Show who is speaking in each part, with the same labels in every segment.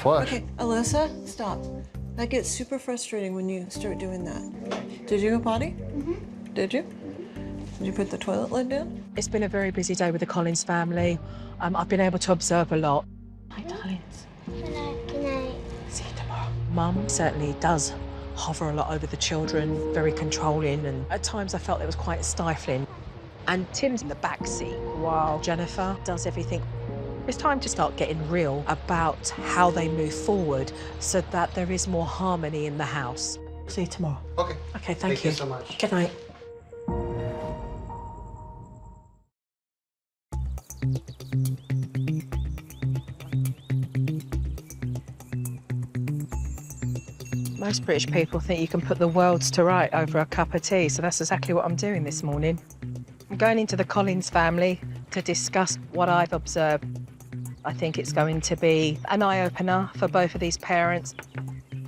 Speaker 1: flush.
Speaker 2: Okay, Alyssa, stop. That gets super frustrating when you start doing that. Did you go potty? Mm-hmm. Did you? Did you put the toilet lid down?
Speaker 3: It's been a very busy day with the Collins family. I've been able to observe a lot. Hi, darlings.
Speaker 4: Good night. Good night.
Speaker 3: See you tomorrow. Mum certainly does hover a lot over the children, very controlling, and at times I felt it was quite stifling. And Tim's in the back seat while Jennifer does everything. It's time to start getting real about how they move forward so that there is more harmony in the house. See you tomorrow.
Speaker 1: Okay.
Speaker 3: Okay,
Speaker 1: Thank you so much.
Speaker 3: Good night. Most British people think you can put the world to right over a cup of tea, so that's exactly what I'm doing this morning. I'm going into the Collins family to discuss what I've observed. I think it's going to be an eye-opener for both of these parents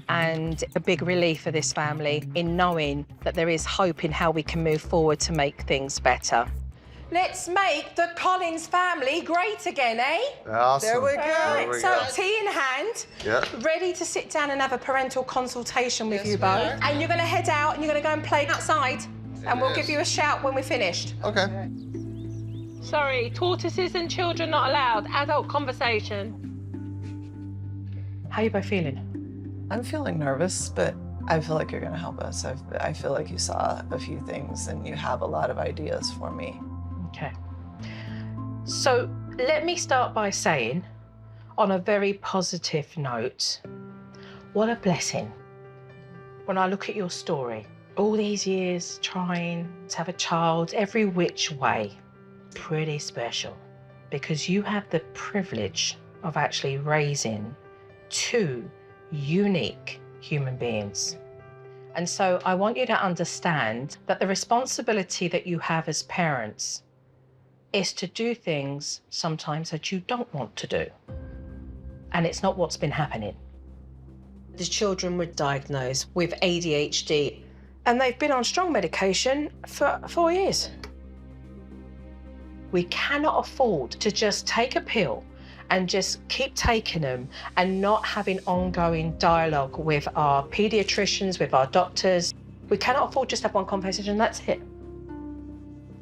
Speaker 3: and a big relief for this family in knowing that there is hope in how we can move forward to make things better. Let's make the Collins family great again, eh?
Speaker 1: Awesome.
Speaker 2: There we go.
Speaker 1: There we
Speaker 3: So,
Speaker 1: go.
Speaker 3: tea in hand,
Speaker 1: Yeah.
Speaker 3: ready to sit down and have a parental consultation with you both. And you're going to head out and you're going to go and play outside, and we'll give you a shout when we're finished.
Speaker 1: Okay.
Speaker 5: Sorry, tortoises and children not allowed. Adult conversation.
Speaker 3: How are you both feeling?
Speaker 2: I'm feeling nervous, but I feel like you're gonna help us. I feel like you saw a few things and you have a lot of ideas for me.
Speaker 3: Okay. So let me start by saying, on a very positive note, what a blessing. When I look at your story, all these years trying to have a child every which way, pretty special, because you have the privilege of actually raising two unique human beings. And so I want you to understand that the responsibility that you have as parents is to do things sometimes that you don't want to do. And it's not what's been happening. The children were diagnosed with ADHD and they've been on strong medication for 4 years. We cannot afford to just take a pill and just keep taking them and not having ongoing dialogue with our paediatricians, with our doctors. We cannot afford just to have one conversation and that's it.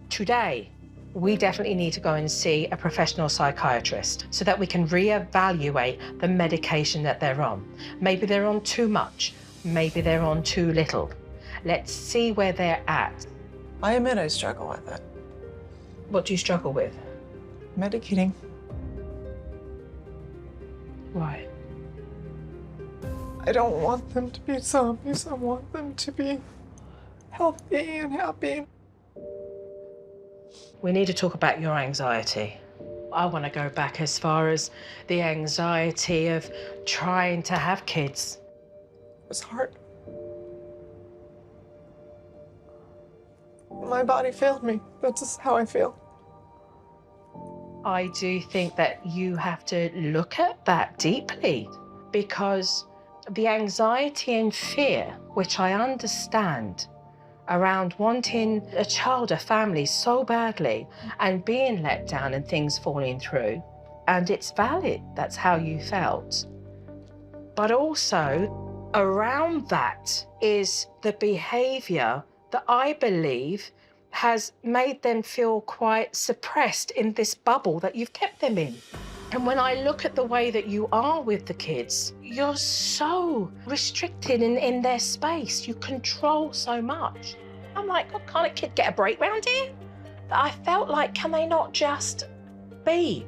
Speaker 3: Today, we definitely need to go and see a professional psychiatrist so that we can reevaluate the medication that they're on. Maybe they're on too much, maybe they're on too little. Let's see where they're at.
Speaker 2: I admit I struggle with it.
Speaker 3: What do you struggle with?
Speaker 2: Medicating.
Speaker 3: Why?
Speaker 2: I don't want them to be zombies. I want them to be healthy and happy.
Speaker 3: We need to talk about your anxiety. I want to go back as far as the anxiety of trying to have kids.
Speaker 2: It was hard. My body failed me. That's just how I feel.
Speaker 3: I do think that you have to look at that deeply because the anxiety and fear, which I understand, around wanting a child, a family so badly and being let down and things falling through, and it's valid, that's how you felt. But also around that is the behaviour that I believe has made them feel quite suppressed in this bubble that you've kept them in. And when I look at the way that you are with the kids, you're so restricted in their space. You control so much. I'm like, God, can't a kid get a break round here? I felt like, can they not just be?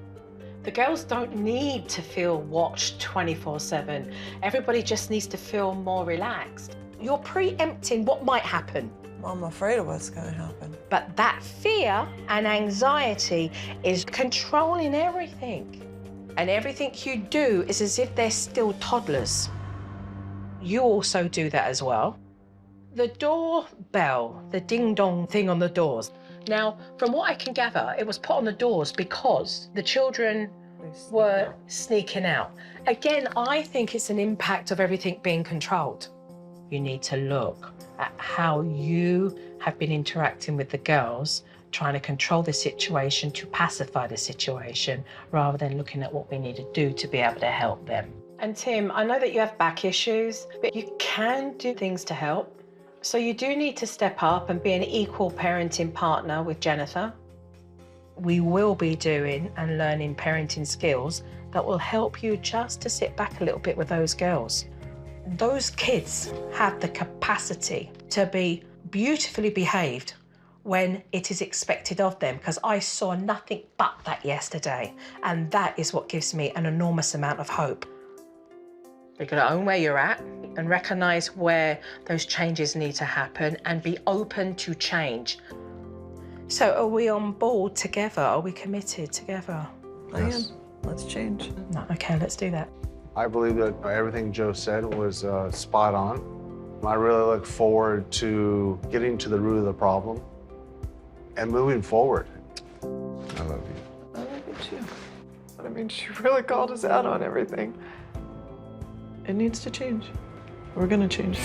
Speaker 3: The girls don't need to feel watched 24/7. Everybody just needs to feel more relaxed. You're preempting what might happen.
Speaker 2: I'm afraid of what's gonna happen.
Speaker 3: But that fear and anxiety is controlling everything. And everything you do is as if they're still toddlers. You also do that as well. The doorbell, the ding-dong thing on the doors. Now, from what I can gather, it was put on the doors because the children were sneaking out. Again, I think it's an impact of everything being controlled. You need to look at how you have been interacting with the girls, trying to control the situation, to pacify the situation, rather than looking at what we need to do to be able to help them. And Tim, I know that you have back issues, but you can do things to help. So you do need to step up and be an equal parenting partner with Jennifer. We will be doing and learning parenting skills that will help you just to sit back a little bit with those girls. Those kids have the capacity to be beautifully behaved when it is expected of them, because I saw nothing but that yesterday. And that is what gives me an enormous amount of hope. You're going to own where you're at and recognise where those changes need to happen and be open to change. So are we on board together? Are we committed together?
Speaker 2: I am. Let's change.
Speaker 3: No, okay, let's do that.
Speaker 1: I believe that everything Joe said was spot on. I really look forward to getting to the root of the problem and moving forward.
Speaker 4: I love you.
Speaker 2: I love you too. But I mean, she really called us out on everything. It needs to change. We're gonna change.